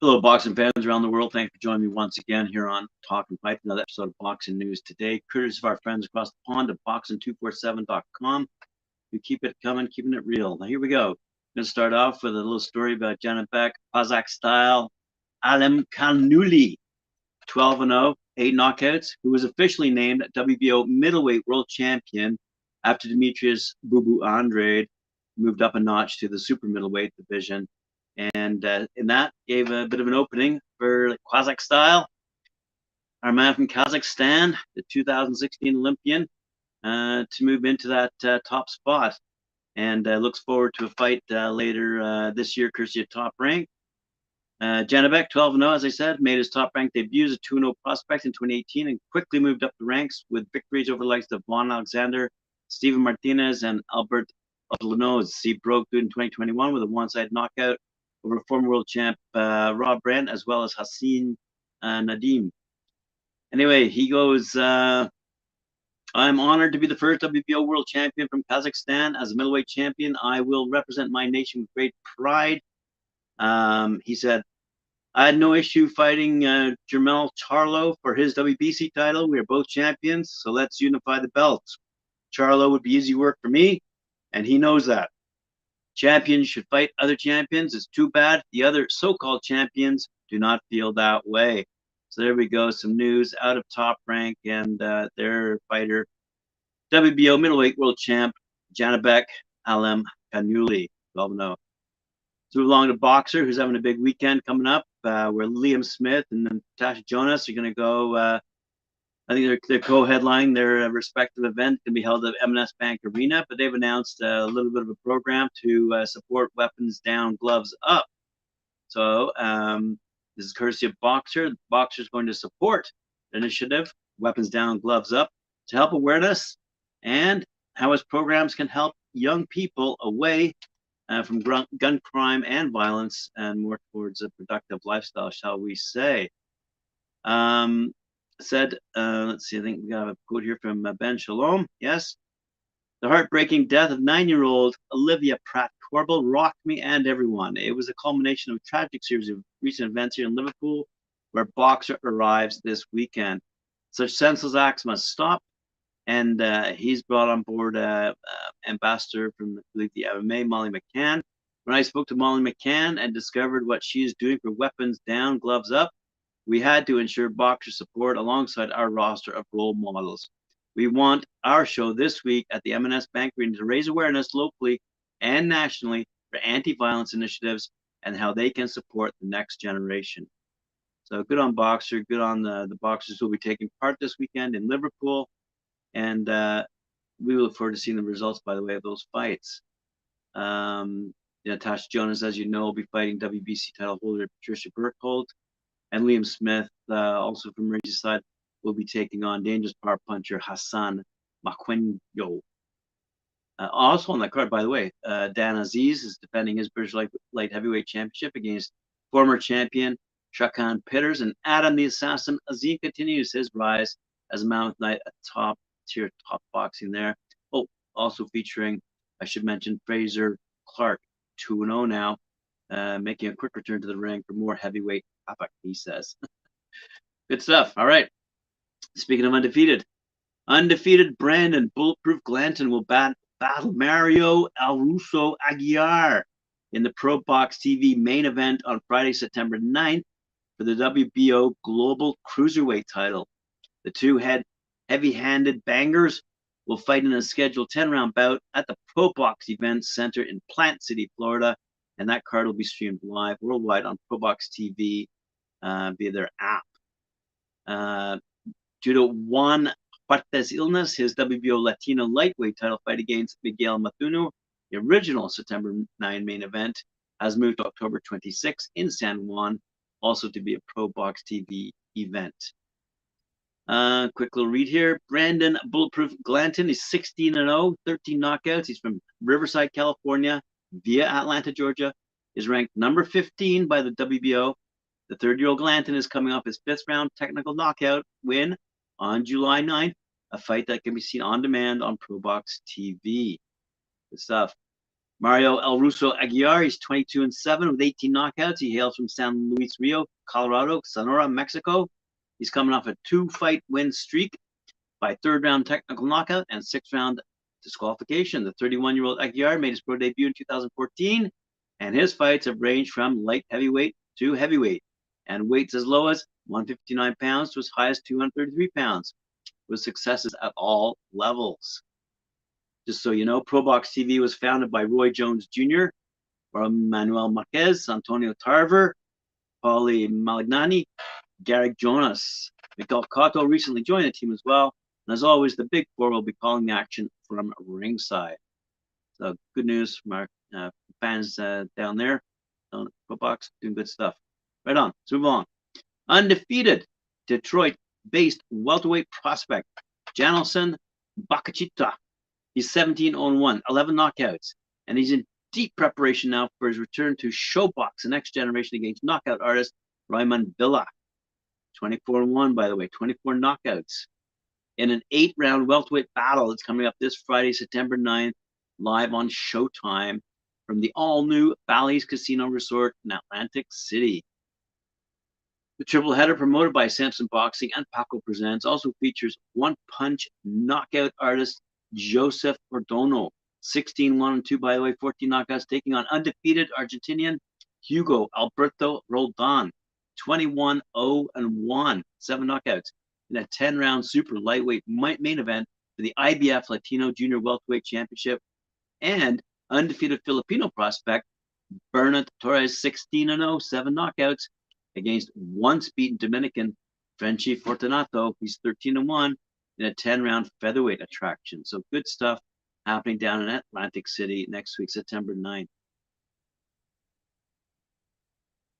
Hello, boxing fans around the world. Thanks for joining me once again here on Talking Fight, another episode of Boxing News Today, courtesy of our friends across the pond at boxing247.com. We keep it coming, keeping it real. Now, here we go. I'm going to start off with a little story about Janibek, Qazaq Style, Alimkhanuly, 12-0, 8 knockouts, who was officially named WBO middleweight world champion after Demetrius Boo Andrade moved up a notch to the super middleweight division. And in that gave a bit of an opening for Qazaq Style, our man from Kazakhstan, the 2016 Olympian, to move into that top spot. And looks forward to a fight later this year, courtesy of Top Rank. Janibek, 12-0, as I said, made his Top Rank debut as a 2-0 prospect in 2018 and quickly moved up the ranks with victories over the likes of Von Alexander, Steven Martinez, and Albert Lanoz. He broke through in 2021 with a one-sided knockout over former world champ Rob Brandt, as well as Hassan Nadim. Anyway, he goes, I'm honored to be the first WBO world champion from Kazakhstan. As a middleweight champion, I will represent my nation with great pride. He said, I had no issue fighting Jermell Charlo for his WBC title. We are both champions, so let's unify the belts. Charlo would be easy work for me, and he knows that. Champions should fight other champions. It's too bad the other so-called champions do not feel that way. So there we go. Some news out of Top Rank and their fighter, WBO middleweight world champ, Janibek Alimkhanuly, 12-0. So move along to Boxer, who's having a big weekend coming up, where Liam Smith and Natasha Jonas are going to go. I think they're co-headlining their respective event can be held at M&S Bank Arena, but they've announced a little bit of a program to support Weapons Down, Gloves Up. So this is courtesy of Boxer. Boxer is going to support the initiative, Weapons Down, Gloves Up, to help awareness and how its programs can help young people away from gun crime and violence and more towards a productive lifestyle, shall we say. Said, let's see, I think we got a quote here from Ben Shalom. Yes. The heartbreaking death of 9-year-old Olivia Pratt-Corbell rocked me and everyone. It was a culmination of a tragic series of recent events here in Liverpool, where Boxer arrives this weekend. Such senseless acts must stop, and he's brought on board ambassador from the MMA, Molly McCann. When I spoke to Molly McCann and discovered what she is doing for Weapons Down, Gloves Up, we had to ensure Boxer support alongside our roster of role models. We want our show this week at the M&S Bank Arena to raise awareness locally and nationally for anti-violence initiatives and how they can support the next generation. So good on Boxer, good on the Boxers who will be taking part this weekend in Liverpool. And we look forward to seeing the results, by the way, of those fights. Natasha Jonas, as you know, will be fighting WBC title holder Patricia Burkhold. And Liam Smith, also from Rangers' side, will be taking on dangerous power puncher Hassan Makwenyo. Also on that card, by the way, Dan Aziz is defending his British light heavyweight championship against former champion Shakan Pitters. And Adam the Assassin Azim continues his rise as a Mammoth Knight at top-tier top boxing there. Oh, also featuring, I should mention, Fraser Clark, 2-0 now, making a quick return to the ring for more heavyweight epic, he says. Good stuff. All right. Speaking of undefeated Brandon Bulletproof Glanton will battle Mario Alruso Aguilar in the Pro Box TV main event on Friday, September 9th for the WBO Global Cruiserweight title. The two heavy-handed bangers will fight in a scheduled 10-round bout at the Pro Box Event Center in Plant City, Florida, and that card will be streamed live worldwide on Pro Box TV via their app. Due to Juan Huerta's illness, his WBO Latino lightweight title fight against Miguel Mathuno, the original September 9 main event, has moved to October 26 in San Juan, also to be a Pro Box TV event. Quick little read here. Brandon Bulletproof Glanton is 16-0, 13 knockouts. He's from Riverside, California, via Atlanta, Georgia. Is ranked number 15 by the WBO. The 30-year-old Glanton is coming off his 5th round technical knockout win on July 9th a fight that can be seen on demand on ProBox TV. Good stuff. Mario Alruso Aguilar, he's 22-7 with 18 knockouts. He hails from San Luis Rio, Colorado, Sonora, Mexico. He's coming off a 2-fight win streak by 3rd-round technical knockout and 6th-round disqualification. The 31-year-old Aguilar made his pro debut in 2014, and his fights have ranged from light heavyweight to heavyweight, and weights as low as 159 pounds to as high as 233 pounds, with successes at all levels. Just so you know, ProBox TV was founded by Roy Jones Jr., Manuel Marquez, Antonio Tarver, Paulie Malignani, Garrick Jonas. Miguel Cotto recently joined the team as well. And as always, the Big Four will be calling the action from ringside. So good news from our fans down there on ProBox, doing good stuff. Right on, let's move on. Undefeated Detroit-based welterweight prospect, Janelson Bakachita. He's 17-1, 11 knockouts, and he's in deep preparation now for his return to Showbox, the next generation, against knockout artist Raymond Villa. 24-1, by the way, 24 knockouts. In an 8-round welterweight battle that's coming up this Friday, September 9th, live on Showtime from the all-new Bally's Casino Resort in Atlantic City. The triple header, promoted by Samson Boxing and Paco Presents, also features one-punch knockout artist Joseph Ordono, 16-1-2, by the way, 14 knockouts, taking on undefeated Argentinian Hugo Alberto Roldan, 21-0-1, 7 knockouts, in a 10-round super lightweight main event for the IBF Latino Junior Welterweight Championship. And undefeated Filipino prospect Bernat Torres, 16-0, 7 knockouts, against once beaten Dominican Frenchy Fortunato. He's 13-1 in a 10-round featherweight attraction. So good stuff happening down in Atlantic City next week, September 9th.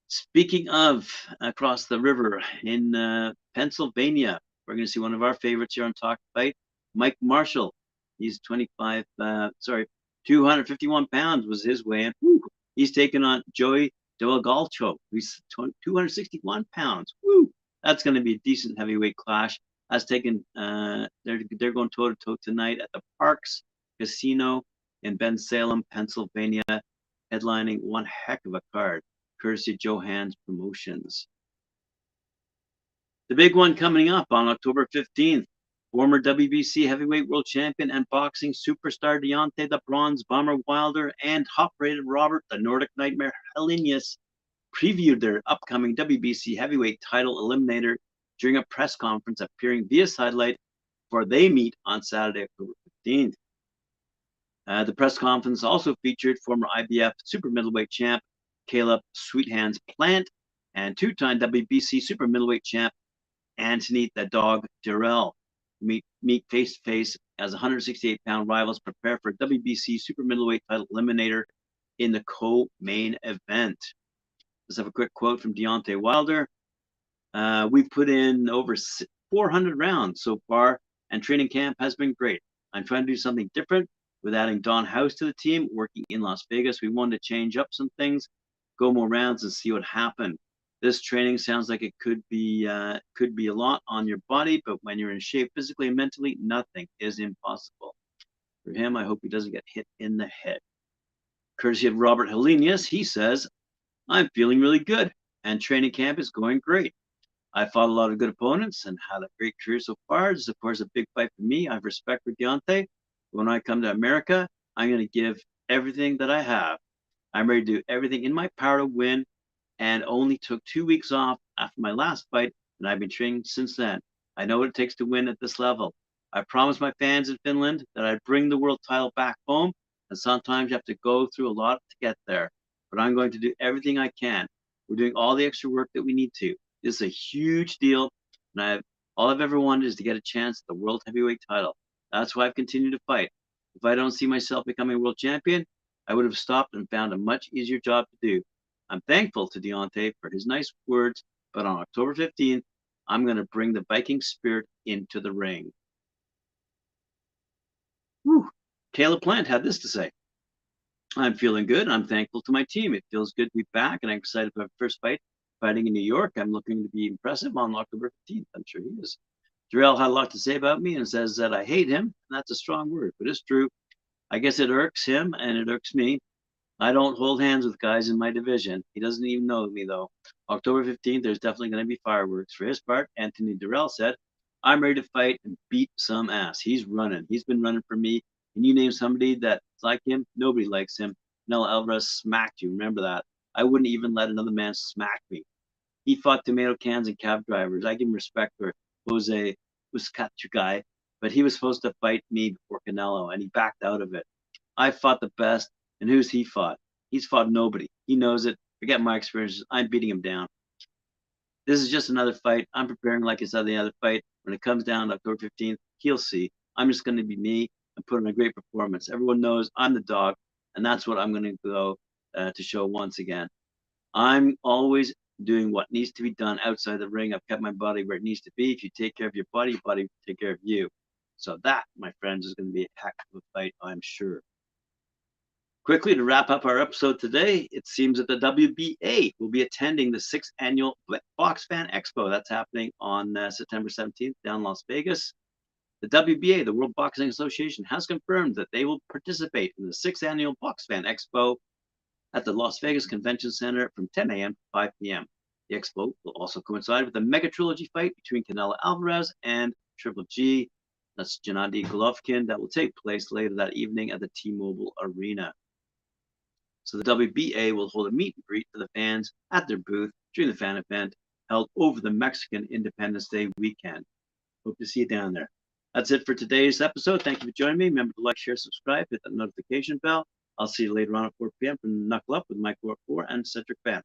Speaking of across the river in Pennsylvania, we're going to see one of our favorites here on Talk Fight, Mike Marshall. He's 251 pounds was his weigh-in. He's taken on Joey Delgalcho, who's 261 pounds. Woo! That's going to be a decent heavyweight clash. That's taken. They're going toe-to-toe tonight at the Parks Casino in Bensalem, Pennsylvania, headlining one heck of a card, courtesy of Johannes Promotions. The big one coming up on October 15th, former WBC heavyweight world champion and boxing superstar Deontay the Bronze Bomber Wilder and top-rated Robert the Nordic Nightmare Helenius previewed their upcoming WBC heavyweight title eliminator during a press conference appearing via satellite before they meet on Saturday, October 15th. The press conference also featured former IBF super middleweight champ Caleb Sweethands Plant and 2-time WBC super middleweight champ Anthony the Dog Dirrell. Meet face-to-face as 168-pound rivals prepare for WBC super middleweight title eliminator in the co-main event. Let's have a quick quote from Deontay Wilder. We've put in over 400 rounds so far, and training camp has been great. I'm trying to do something different with adding Don House to the team, working in Las Vegas. We wanted to change up some things, go more rounds, and see what happened. This training sounds like it could be a lot on your body, but when you're in shape physically and mentally, nothing is impossible. For him, I hope he doesn't get hit in the head. Courtesy of Robert Helenius, he says, I'm feeling really good, and training camp is going great. I fought a lot of good opponents and had a great career so far. This is, of course, a big fight for me. I have respect for Deontay. When I come to America, I'm going to give everything that I have. I'm ready to do everything in my power to win, and only took 2 weeks off after my last fight, and I've been training since then. I know what it takes to win at this level. I promised my fans in Finland that I'd bring the world title back home, and sometimes you have to go through a lot to get there. But I'm going to do everything I can. We're doing all the extra work that we need to. This is a huge deal, and all I've ever wanted is to get a chance at the world heavyweight title. That's why I've continued to fight. If I don't see myself becoming a world champion, I would have stopped and found a much easier job to do. I'm thankful to Deontay for his nice words, but on October 15th, I'm going to bring the Viking spirit into the ring. Whew. Caleb Plant had this to say. I'm feeling good. I'm thankful to my team. It feels good to be back, and I'm excited for my first fight fighting in New York. I'm looking to be impressive on October 15th. I'm sure he is. Dirrell had a lot to say about me and says that I hate him. And that's a strong word, but it's true. I guess it irks him and it irks me. I don't hold hands with guys in my division. He doesn't even know me, though. October 15th, there's definitely going to be fireworks. For his part, Anthony Dirrell said, I'm ready to fight and beat some ass. He's running. He's been running for me. And you name somebody that's like him, nobody likes him. Canelo Alvarez smacked you. Remember that. I wouldn't even let another man smack me. He fought tomato cans and cab drivers. I give him respect for Jose Uscachu guy, but he was supposed to fight me before Canelo, and he backed out of it. I fought the best, and who's he fought? He's fought nobody. He knows it. Forget my experiences. I'm beating him down. This is just another fight. I'm preparing like it's any other fight. When it comes down to October 15th, he'll see. I'm just going to be me and put in a great performance. Everyone knows I'm the dog, and that's what I'm going to go to show once again. I'm always doing what needs to be done outside the ring. I've kept my body where it needs to be. If you take care of your body will take care of you. So that, my friends, is going to be a heck of a fight, I'm sure. Quickly, to wrap up our episode today, it seems that the WBA will be attending the 6th annual Box Fan Expo. That's happening on September 17th down in Las Vegas. The WBA, the World Boxing Association, has confirmed that they will participate in the 6th annual Box Fan Expo at the Las Vegas Convention Center from 10 a.m. to 5 p.m. The expo will also coincide with the mega trilogy fight between Canelo Alvarez and Triple G. That's Gennady Golovkin. That will take place later that evening at the T-Mobile Arena. So the WBA will hold a meet and greet for the fans at their booth during the fan event held over the Mexican Independence Day weekend. Hope to see you down there. That's it for today's episode. Thank you for joining me. Remember to like, share, subscribe, hit that notification bell. I'll see you later on at 4 p.m. for Knuckle Up with Mike 4 and Cedric Fan.